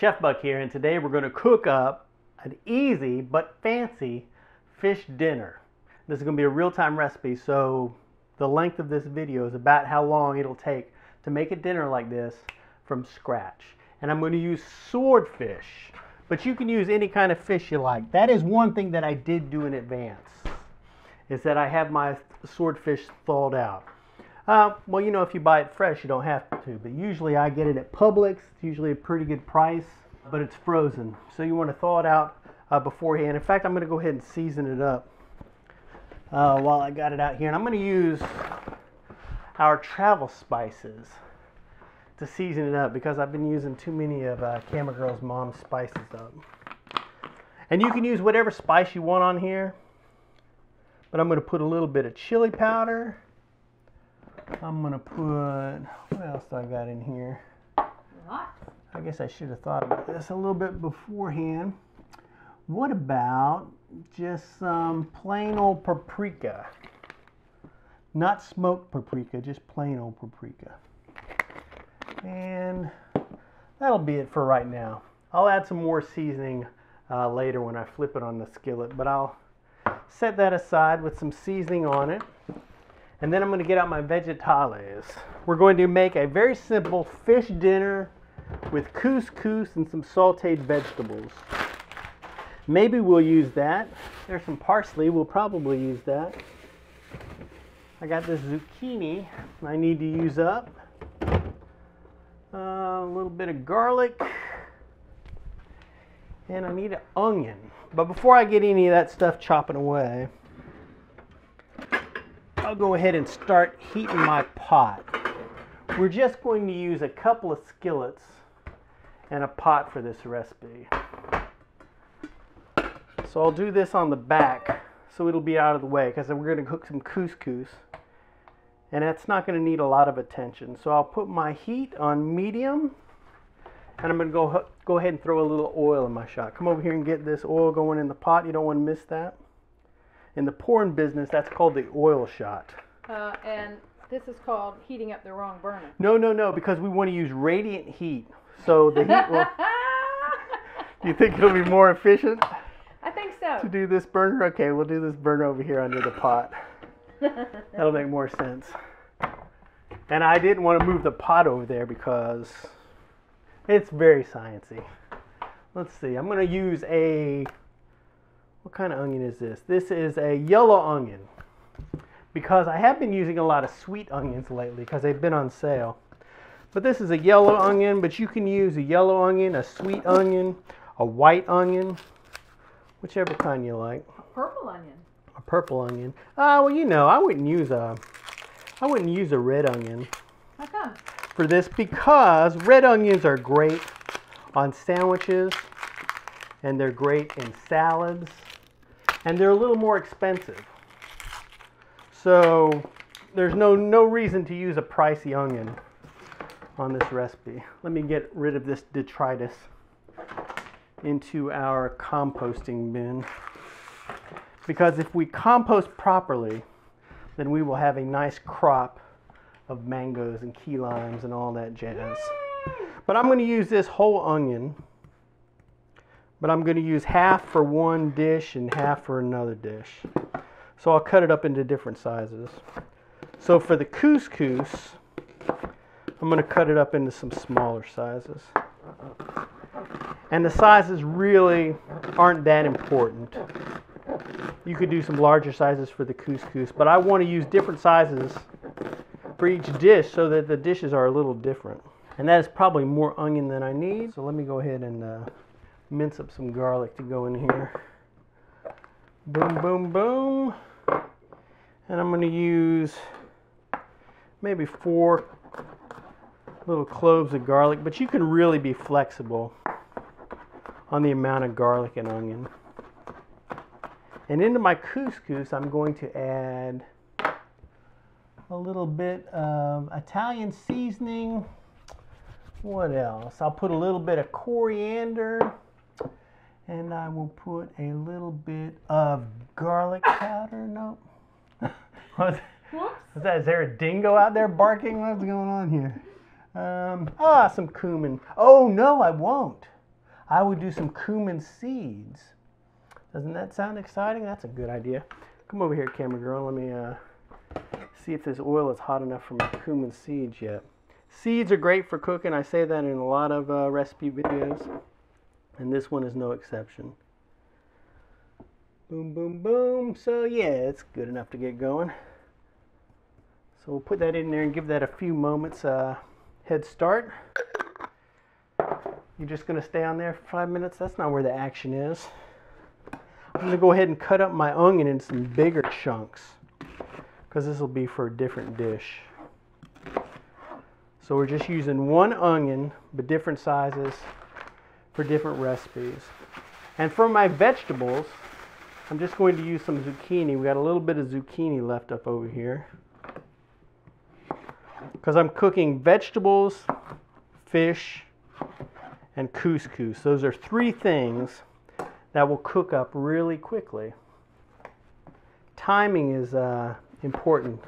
Chef Buck here, and today we're going to cook up an easy but fancy fish dinner. This is going to be a real-time recipe, so the length of this video is about how long it'll take to make a dinner like this from scratch. And I'm going to use swordfish, but you can use any kind of fish you like. That is one thing that I did do in advance, is that I have my swordfish thawed out. Well, you know, if you buy it fresh, you don't have to, but usually I get it at Publix. It's usually a pretty good price, but it's frozen. So you want to thaw it out beforehand. In fact, I'm going to go ahead and season it up while I got it out here. And I'm going to use our travel spices to season it up because I've been using too many of Camera Girl's mom's spices up. And you can use whatever spice you want on here, but I'm going to put a little bit of chili powder. I'm going to put, what else do I got in here? I guess I should have thought about this a little bit beforehand. What about just some plain old paprika? Not smoked paprika, just plain old paprika. And that'll be it for right now. I'll add some more seasoning later when I flip it on the skillet, but I'll set that aside with some seasoning on it. And then I'm going to get out my vegetales. We're going to make a very simple fish dinner with couscous and some sauteed vegetables. Maybe we'll use that. There's some parsley. We'll probably use that. I got this zucchini I need to use up. A little bit of garlic. And I need an onion. But before I get any of that stuff chopping away, I'll go ahead and start heating my pot. We're just going to use a couple of skillets and a pot for this recipe. So I'll do this on the back so it'll be out of the way because we're going to cook some couscous and that's not going to need a lot of attention. So I'll put my heat on medium and I'm going to go ahead and throw a little oil in my shot. Come over here and get this oil going in the pot. You don't want to miss that. In the porn business, that's called the oil shot. And this is called heating up the wrong burner. No, because we want to use radiant heat. So the heat will... Do you think it'll be more efficient? I think so. To do this burner? Okay, we'll do this burner over here under the pot. That'll make more sense. And I didn't want to move the pot over there because it's very sciencey. Let's see, I'm going to use a... What kind of onion is this? This is a yellow onion because I have been using a lot of sweet onions lately because they've been on sale. But this is a yellow onion, but you can use a yellow onion, a sweet onion, a white onion, whichever kind you like. A purple onion. A purple onion. Well, you know, I wouldn't use a red onion. How come? For this because red onions are great on sandwiches and they're great in salads. And they're a little more expensive. So there's no reason to use a pricey onion on this recipe. Let me get rid of this detritus into our composting bin. Because if we compost properly, then we will have a nice crop of mangoes and key limes and all that jazz. But I'm going to use this whole onion. But I'm going to use half for one dish and half for another dish. So I'll cut it up into different sizes. So for the couscous, I'm going to cut it up into some smaller sizes. And the sizes really aren't that important. You could do some larger sizes for the couscous, but I want to use different sizes for each dish so that the dishes are a little different. And that is probably more onion than I need. So let me go ahead and mince up some garlic to go in here. Boom, boom, boom. And I'm going to use maybe 4 little cloves of garlic, but you can really be flexible on the amount of garlic and onion. And into my couscous, I'm going to add a little bit of Italian seasoning. What else? I'll put a little bit of coriander. And I will put a little bit of garlic powder. Nope. What's that? Is there a dingo out there barking? What's going on here? Some cumin. Oh, no, I won't. I would do some cumin seeds. Doesn't that sound exciting? That's a good idea. Come over here, camera girl. Let me see if this oil is hot enough for my cumin seeds yet. Seeds are great for cooking. I say that in a lot of recipe videos, and this one is no exception. Boom, boom, boom. So yeah, it's good enough to get going. So we'll put that in there and give that a few moments head start. You're just going to stay on there for 5 minutes? That's not where the action is. I'm going to go ahead and cut up my onion in some bigger chunks, because this will be for a different dish. So we're just using one onion, but different sizes for different recipes. And for my vegetables, I'm just going to use some zucchini. We got a little bit of zucchini left up over here, because I'm cooking vegetables, fish, and couscous. Those are three things that will cook up really quickly. Timing is important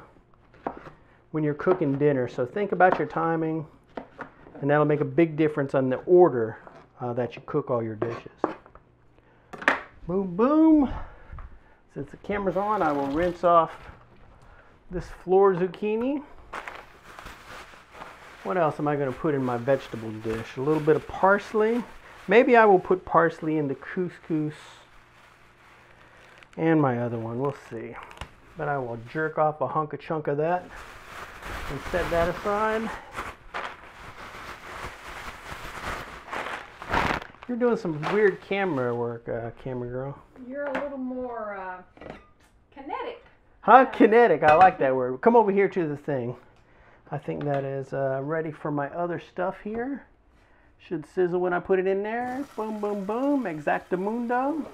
when you're cooking dinner, so think about your timing, and that'll make a big difference on the order that you cook all your dishes. Boom, boom. Since the camera's on, I will rinse off this floor zucchini. What else am I going to put in my vegetable dish? A little bit of parsley. Maybe I will put parsley in the couscous and my other one. We'll see. But I will jerk off a chunk of that and set that aside. You're doing some weird camera work, camera girl. You're a little more kinetic. Huh? Kinetic. I like that word. Come over here to the thing. I think that is ready for my other stuff here. Should sizzle when I put it in there. Boom, boom, boom. Exactamundo.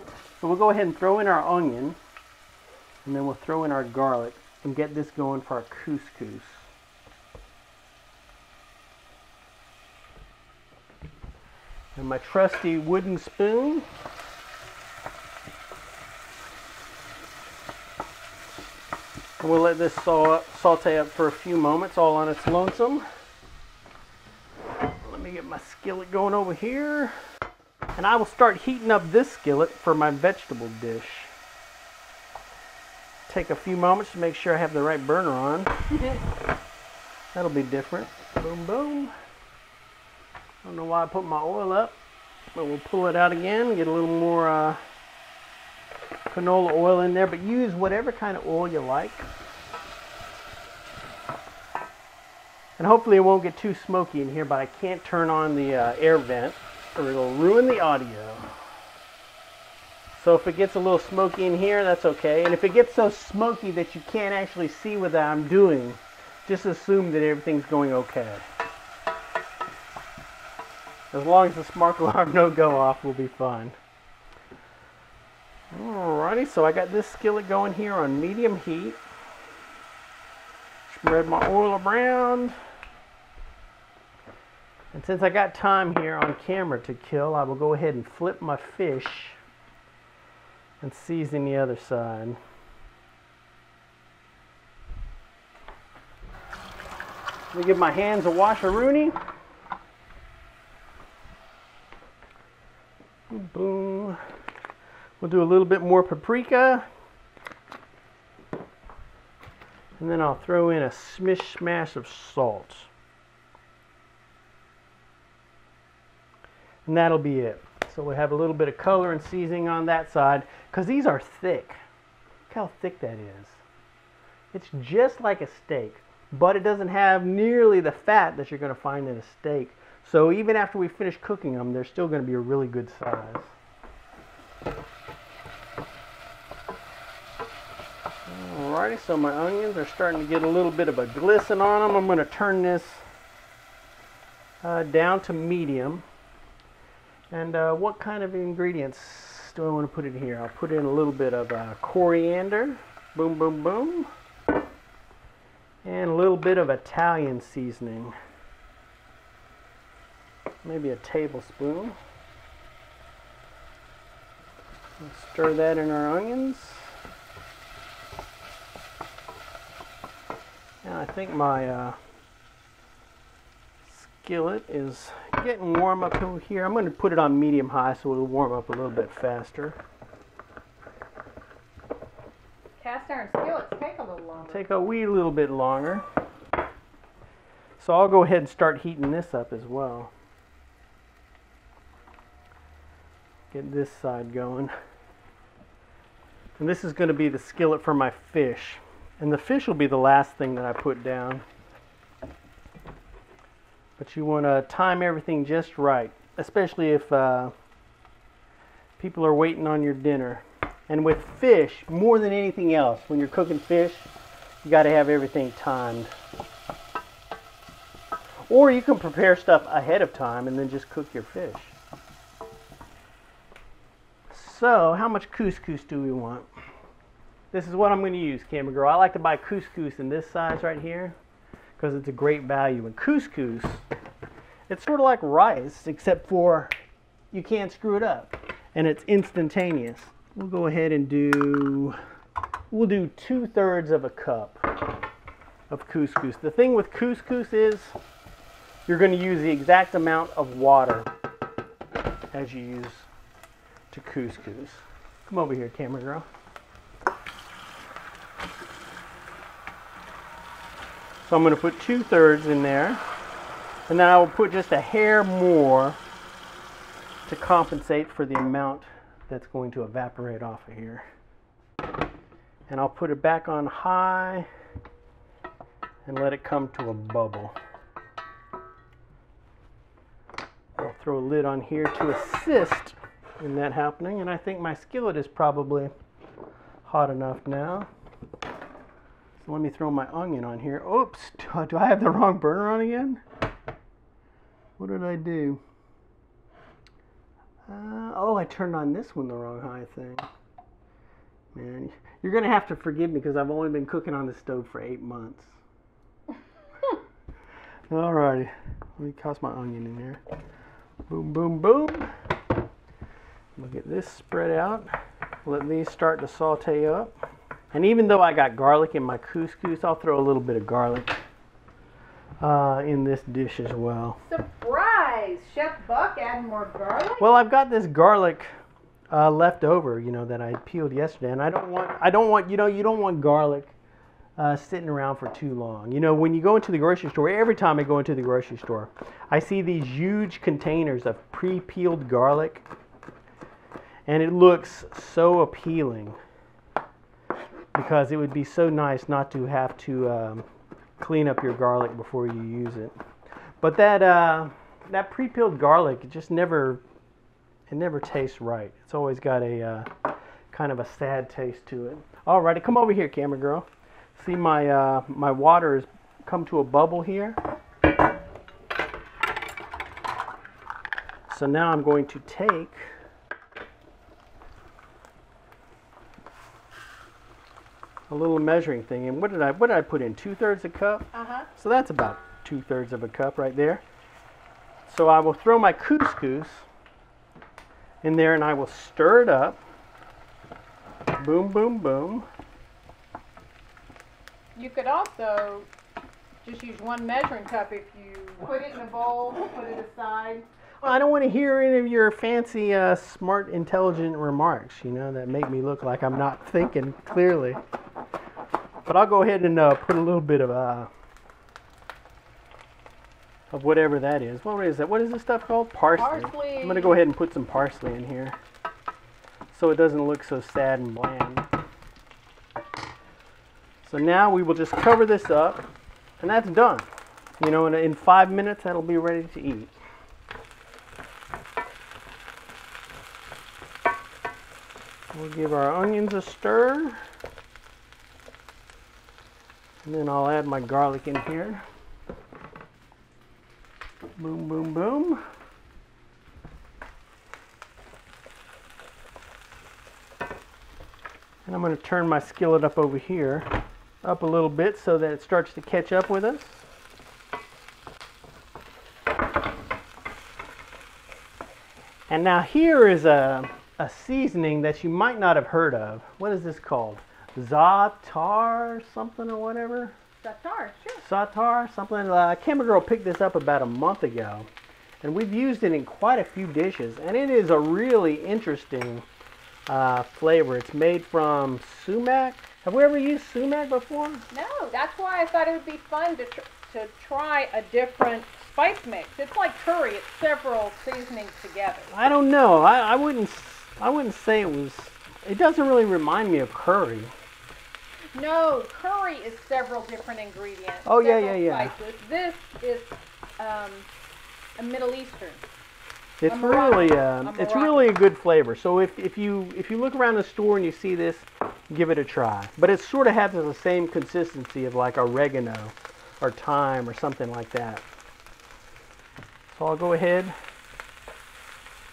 So we'll go ahead and throw in our onion. And then we'll throw in our garlic and get this going for our couscous. And my trusty wooden spoon. And we'll let this saute up for a few moments all on its lonesome. Let me get my skillet going over here. And I will start heating up this skillet for my vegetable dish. Take a few moments to make sure I have the right burner on. That'll be different. Boom, boom. I don't know why I put my oil up, but we'll pull it out again, get a little more canola oil in there, but use whatever kind of oil you like. And hopefully it won't get too smoky in here, but I can't turn on the air vent or it'll ruin the audio. So if it gets a little smoky in here, that's okay. And if it gets so smoky that you can't actually see what I'm doing, just assume that everything's going okay. As long as the smoke alarm don't go off, we'll be fine. Alrighty, so I got this skillet going here on medium heat. Spread my oil around. And since I got time here on camera to kill, I will go ahead and flip my fish and season the other side. Let me give my hands a wash-a-rooney. Boom. We'll do a little bit more paprika. And then I'll throw in a smish smash of salt. And that'll be it. So we have a little bit of color and seasoning on that side, because these are thick. Look how thick that is. It's just like a steak, but it doesn't have nearly the fat that you're going to find in a steak. So even after we finish cooking them, they're still going to be a really good size. Alrighty, so my onions are starting to get a little bit of a glisten on them. I'm going to turn this down to medium. And what kind of ingredients do I want to put in here? I'll put in a little bit of coriander. Boom, boom, boom. And a little bit of Italian seasoning. Maybe a tablespoon. Stir that in our onions. And I think my skillet is getting warm up over here. I'm going to put it on medium high so it'll warm up a little bit faster. Cast iron skillets take a little longer. Take a wee little bit longer. So I'll go ahead and start heating this up as well. Get this side going. And this is going to be the skillet for my fish. And the fish will be the last thing that I put down. But you want to time everything just right, especially if people are waiting on your dinner. And with fish, more than anything else, when you're cooking fish, you got to have everything timed. Or you can prepare stuff ahead of time and then just cook your fish. So, how much couscous do we want? This is what I'm going to use, camera girl. I like to buy couscous in this size right here because it's a great value. And couscous, it's sort of like rice, except for you can't screw it up. And it's instantaneous. We'll go ahead and we'll do 2/3 of a cup of couscous. The thing with couscous is you're going to use the exact amount of water as you use to couscous. Come over here, camera girl. So I'm going to put 2/3 in there, and then I will put just a hair more to compensate for the amount that's going to evaporate off of here. And I'll put it back on high and let it come to a bubble. I'll throw a lid on here to assist in that happening, and I think my skillet is probably hot enough now. So let me throw my onion on here. Oops, do I have the wrong burner on again? What did I do? Oh, I turned on this one the wrong high thing. Man, you're going to have to forgive me because I've only been cooking on the stove for 8 months. Alrighty, let me toss my onion in there. Boom, boom, boom. Look at this spread out. Let these start to saute up. And even though I got garlic in my couscous, I'll throw a little bit of garlic in this dish as well. Surprise! Chef Buck adding more garlic? Well, I've got this garlic left over, you know, that I peeled yesterday, and I don't want, you know, you don't want garlic sitting around for too long. You know, when you go into the grocery store, every time I go into the grocery store, I see these huge containers of pre-peeled garlic, and it looks so appealing because it would be so nice not to have to clean up your garlic before you use it. But that pre-peeled garlic, it just never tastes right. It's always got a kind of a sad taste to it. Alrighty, come over here, camera girl. See my my water has come to a bubble here. So now I'm going to take a little measuring thing, and what did I put in? 2/3 a cup. So that's about 2/3 of a cup right there. So I will throw my couscous in there, and I will stir it up. Boom, boom, boom. You could also just use one measuring cup if you put it in a bowl, put it aside. Well, I don't want to hear any of your fancy, smart, intelligent remarks, you know, that make me look like I'm not thinking clearly. But I'll go ahead and put a little bit of whatever that is. What is that? What is this stuff called? Parsley. Parsley. I'm going to go ahead and put some parsley in here so it doesn't look so sad and bland. So now we will just cover this up, and that's done. You know, in 5 minutes that'll be ready to eat. We'll give our onions a stir. And then I'll add my garlic in here. Boom, boom, boom. And I'm going to turn my skillet up over here, up a little bit so that it starts to catch up with us. And now here is a seasoning that you might not have heard of. What is this called? Za'atar something or whatever? Za'atar, sure. Za'atar, something. Camera Girl picked this up about a month ago. And we've used it in quite a few dishes, and it is a really interesting flavor. It's made from sumac. Have we ever used sumac before? No, that's why I thought it would be fun to try a different spice mix. It's like curry. It's several seasonings together. I don't know. I wouldn't say it was. It doesn't really remind me of curry. No, curry is several different ingredients. Oh yeah. Spices. This is a Middle Eastern. It's really a good flavor. So if you look around the store and you see this, give it a try. But it sort of has the same consistency of like oregano or thyme or something like that. So I'll go ahead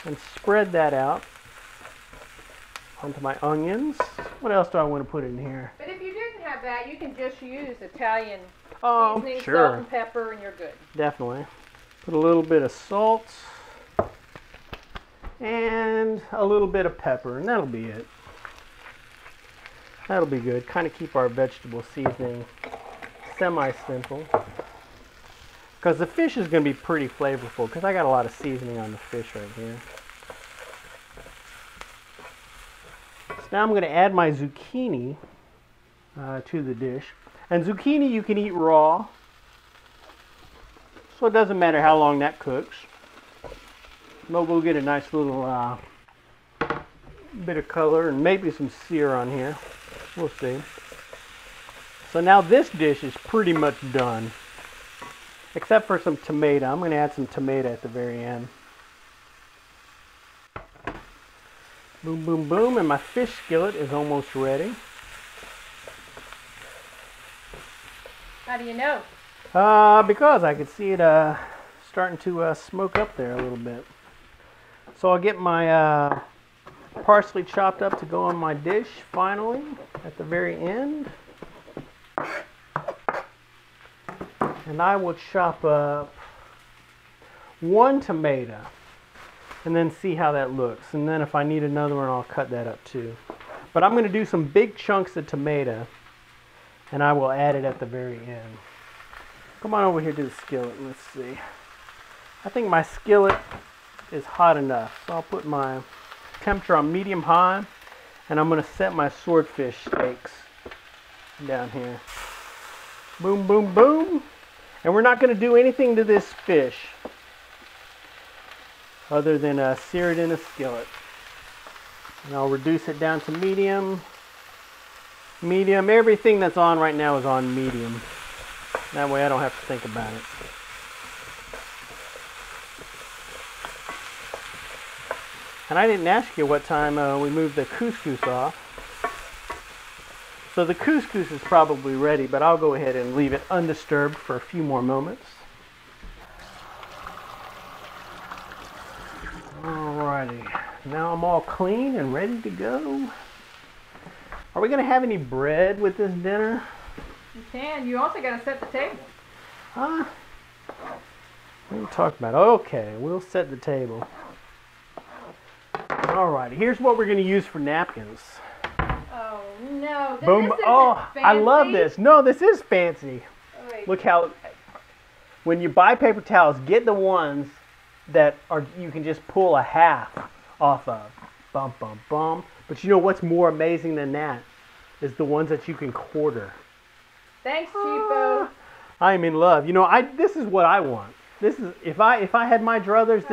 and spread that out onto my onions. What else do I want to put in here? But if you didn't have that, you can just use Italian seasoning, sure. salt and pepper, and you're good. Definitely. Put a little bit of salt and a little bit of pepper, and that'll be it. That'll be good. Kind of keep our vegetable seasoning semi-simple. Because the fish is going to be pretty flavorful, because I got a lot of seasoning on the fish right here. So now I'm going to add my zucchini to the dish. And zucchini you can eat raw, so it doesn't matter how long that cooks. But we'll get a nice little bit of color and maybe some sear on here. We'll see. So now this dish is pretty much done. Except for some tomato. I'm going to add some tomato at the very end. Boom, boom, boom. And my fish skillet is almost ready. How do you know? Because I could see it starting to smoke up there a little bit. So I'll get my parsley chopped up to go on my dish finally at the very end. And I will chop up one tomato and then see how that looks. And then if I need another one, I'll cut that up too. But I'm going to do some big chunks of tomato and I will add it at the very end. Come on over here to the skillet. Let's see. I think my skillet is hot enough. So I'll put my temperature on medium high and I'm going to set my swordfish steaks down here. Boom, boom, boom. And we're not going to do anything to this fish other than sear it in a skillet. And I'll reduce it down to medium. Medium. Everything that's on right now is on medium. That way I don't have to think about it. And I didn't ask you what time we moved the couscous off. So the couscous is probably ready, but I'll go ahead and leave it undisturbed for a few more moments. Alrighty, now I'm all clean and ready to go. Are we going to have any bread with this dinner? You can. You also got to set the table. Huh? What are you talking about? Okay, we'll set the table. Alrighty, here's what we're going to use for napkins. Oh no! Boom! This oh, fancy. I love this. No, this is fancy. Oh, wait. Look how, when you buy paper towels, get the ones that are you can just pull a half off of. Bum, bum, bum. But you know what's more amazing than that? Is the ones that you can quarter. Thanks, cheapo. I'm in love. You know, this is what I want. This is if I had my druthers,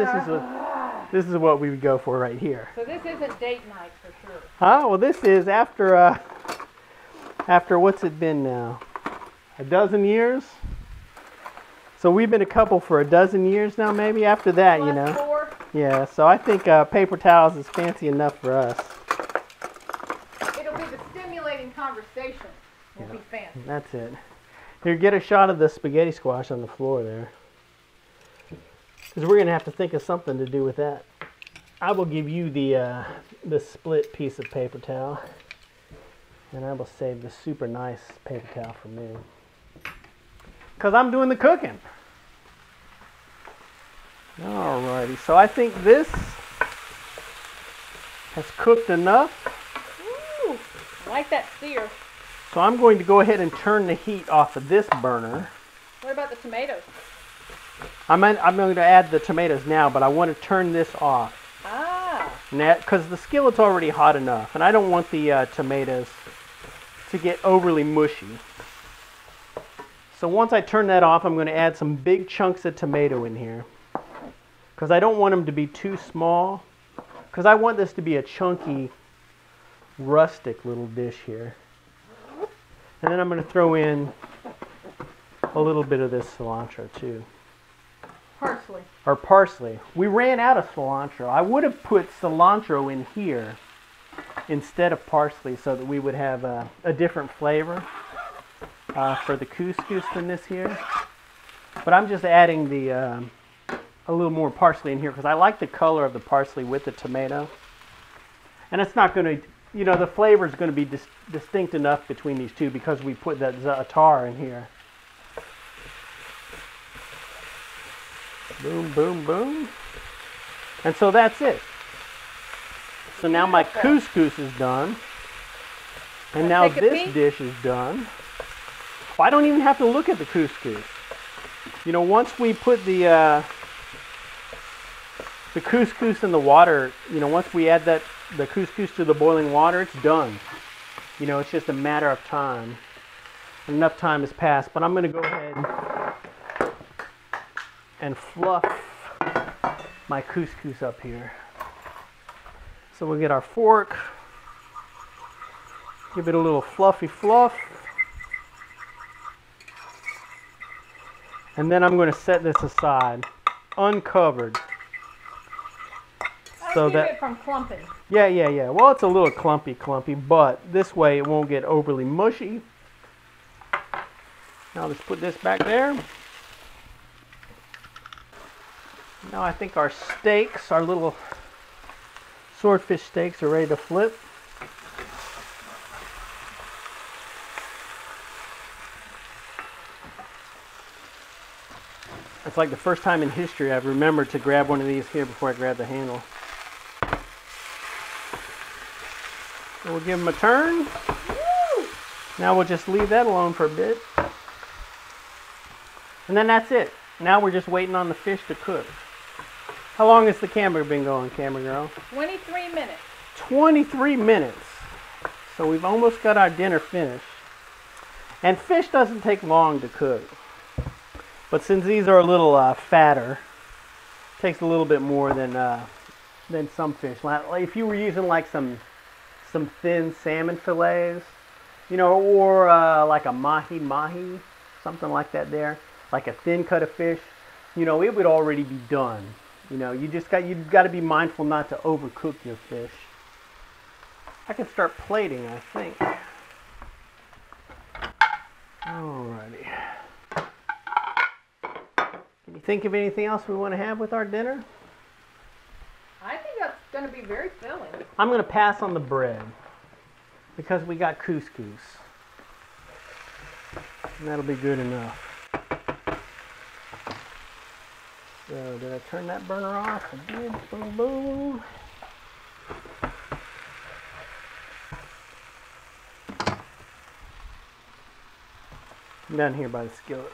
this is what we would go for right here. So this isn't date night for sure. Huh? Well, this is after what's it been now? A dozen years? So we've been a couple for a dozen years now, maybe. After that, Plus you know. 4. Yeah. So I think paper towels is fancy enough for us. It'll be the stimulating conversation. Will be fancy. That's it. Here, get a shot of the spaghetti squash on the floor there. Because we're going to have to think of something to do with that. I will give you the split piece of paper towel. And I will save the super nice paper towel for me. Because I'm doing the cooking. Alrighty, so I think this has cooked enough. Ooh, I like that sear. So I'm going to go ahead and turn the heat off of this burner. What about the tomatoes? I'm going to add the tomatoes now, but I want to turn this off. Ah. Because the skillet's already hot enough, and I don't want the tomatoes to get overly mushy. So once I turn that off, I'm going to add some big chunks of tomato in here. Because I don't want them to be too small. Because I want this to be a chunky, rustic little dish here. And then I'm going to throw in a little bit of this cilantro too. Parsley. Or parsley. We ran out of cilantro. I would have put cilantro in here instead of parsley so that we would have a different flavor for the couscous than this here. But I'm just adding the a little more parsley in here because I like the color of the parsley with the tomato. And it's not going to, you know, the flavor is going to be distinct enough between these two because we put that za'atar in here. Boom, boom, boom. And so that's it. So now my couscous is done. And now this dish is done. Well, I don't even have to look at the couscous. You know, once we put the couscous in the water, you know, once we add the couscous to the boiling water, it's done. You know, it's just a matter of time. Enough time has passed, but I'm going to go ahead and fluff my couscous up here. So we'll get our fork, give it a little fluffy fluff, and then I'm going to set this aside, uncovered. So that it from clumping. Yeah. Well, it's a little clumpy, but this way it won't get overly mushy. Now let's put this back there. Now I think our steaks, our little swordfish steaks, are ready to flip. It's like the first time in history I've remembered to grab one of these here before I grab the handle. So we'll give them a turn. Woo! Now we'll just leave that alone for a bit. And then that's it. Now we're just waiting on the fish to cook. How long has the camera been going, camera girl? 23 minutes. 23 minutes. So we've almost got our dinner finished. And fish doesn't take long to cook. But since these are a little fatter, it takes a little bit more than some fish. Like if you were using like some thin salmon fillets, you know, or like a mahi, something like that there, like a thin cut of fish, you know, it would already be done. You know, you've got to be mindful not to overcook your fish. I can start plating, I think. Alrighty. Can you think of anything else we want to have with our dinner? I think that's going to be very filling. I'm going to pass on the bread because we got couscous. And that'll be good enough. So, did I turn that burner off? I did. Boom, boom. I'm down here by the skillet.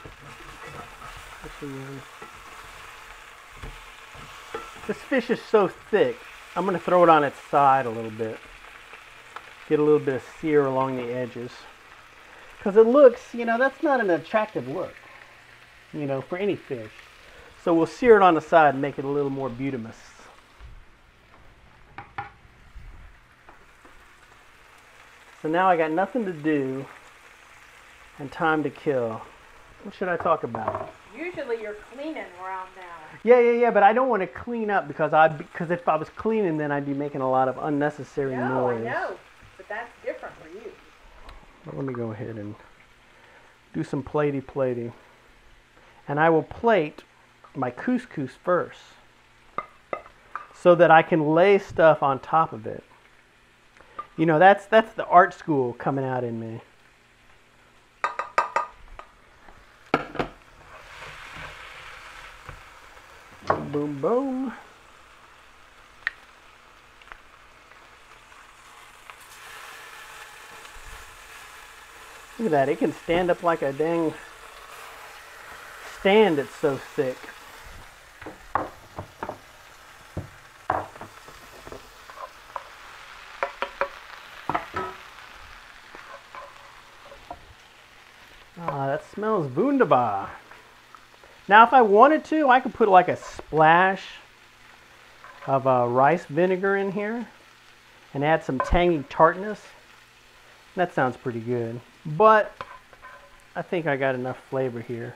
This fish is so thick, I'm going to throw it on its side a little bit. Get a little bit of sear along the edges. Because it looks, you know, that's not an attractive look, you know, for any fish. So we'll sear it on the side and make it a little more beautimous. So now I got nothing to do and time to kill. What should I talk about? Usually you're cleaning around now. Yeah, but I don't want to clean up because if I was cleaning, then I'd be making a lot of unnecessary noise. I know, but that's different for you. Well, let me go ahead and do some platey. And I will plate my couscous first so that I can lay stuff on top of it. You know, that's the art school coming out in me. Boom, boom, boom. Look at that, it can stand up like a dang stand, it's so thick. Smells wunderbar. Now, if I wanted to, I could put like a splash of rice vinegar in here and add some tangy tartness. That sounds pretty good. But I think I got enough flavor here.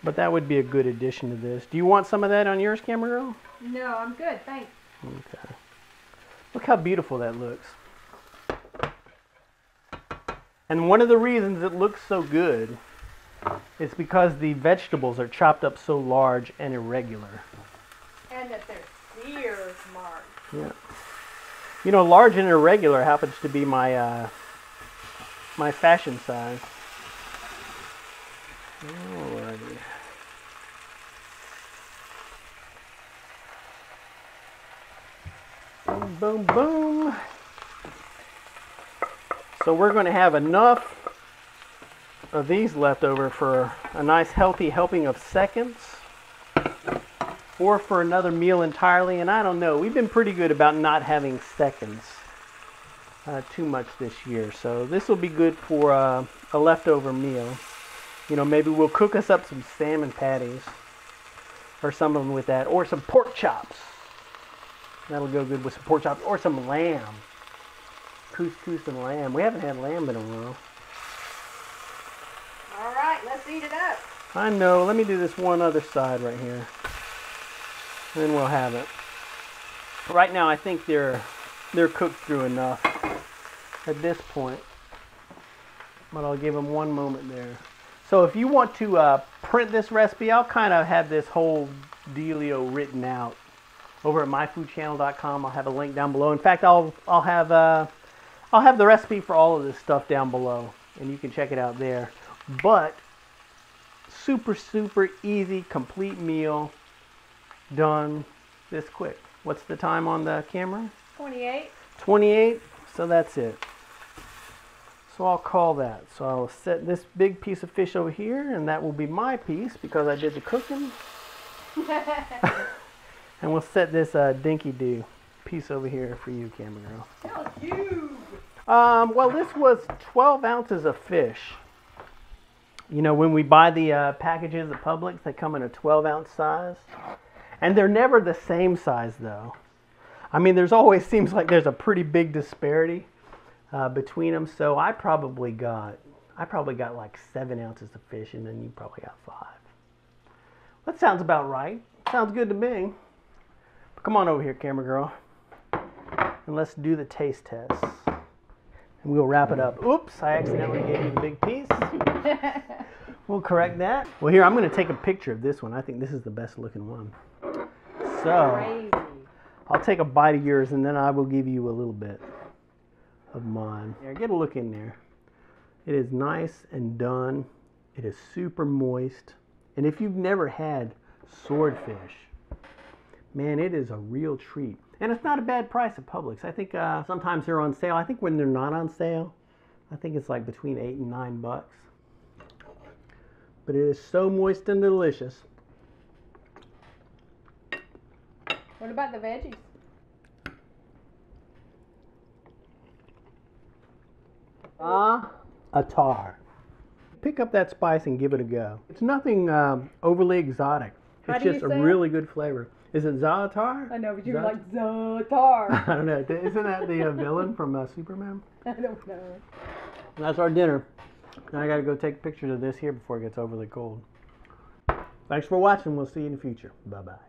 But that would be a good addition to this. Do you want some of that on yours, camera girl? No, I'm good, thanks. Okay. Look how beautiful that looks. And one of the reasons it looks so good is because the vegetables are chopped up so large and irregular. And that they're sear marked. Yeah. You know, large and irregular happens to be my my fashion size. Alrighty. Boom, boom, boom. So we're going to have enough of these left over for a nice healthy helping of seconds, or for another meal entirely. And I don't know, we've been pretty good about not having seconds too much this year, so this will be good for a leftover meal. You know, maybe we'll cook us up some salmon patties or something with that, or some pork chops. That'll go good with some pork chops, or some lamb. Couscous and lamb. We haven't had lamb in a while. All right, let's eat it up. I know. Let me do this one other side right here. And then we'll have it. Right now, I think they're cooked through enough at this point. But I'll give them one moment there. So if you want to print this recipe, I'll kind of have this whole dealio written out over at myfoodchannel.com. I'll have a link down below. In fact, I'll have the recipe for all of this stuff down below, and you can check it out there. But super, super easy, complete meal, done this quick. What's the time on the camera? 28. 28, so that's it. So I'll call that. So I'll set this big piece of fish over here, and that will be my piece because I did the cooking. And we'll set this dinky-doo piece over here for you, camera girl. How huge! Well, this was 12 ounces of fish. You know, when we buy the packages at Publix, they come in a 12-ounce size. And they're never the same size, though. I mean, there's always seems like there's a pretty big disparity between them. So I probably got like 7 ounces of fish, and then you probably got 5. That sounds about right. Sounds good to me. But come on over here, camera girl, and let's do the taste test. And we'll wrap it up. Oops, I accidentally gave you the big piece. We'll correct that. Well, here, I'm going to take a picture of this one. I think this is the best looking one. So, Crazy. I'll take a bite of yours, and then I will give you a little bit of mine. Here, get a look in there. It is nice and done. It is super moist. And if you've never had swordfish, man, it is a real treat. And it's not a bad price at Publix. I think sometimes they're on sale. I think when they're not on sale, I think it's like between $8 and $9. But it is so moist and delicious. What about the veggies? A tar. Pick up that spice and give it a go. It's nothing overly exotic. How It's do you just a say it? really good flavor. Is it za'atar? I know, but you're like Zotar. I don't know. Isn't that the villain from Superman? I don't know. That's our dinner. Now I gotta go take pictures of this here before it gets overly cold. Thanks for watching. We'll see you in the future. Bye-bye.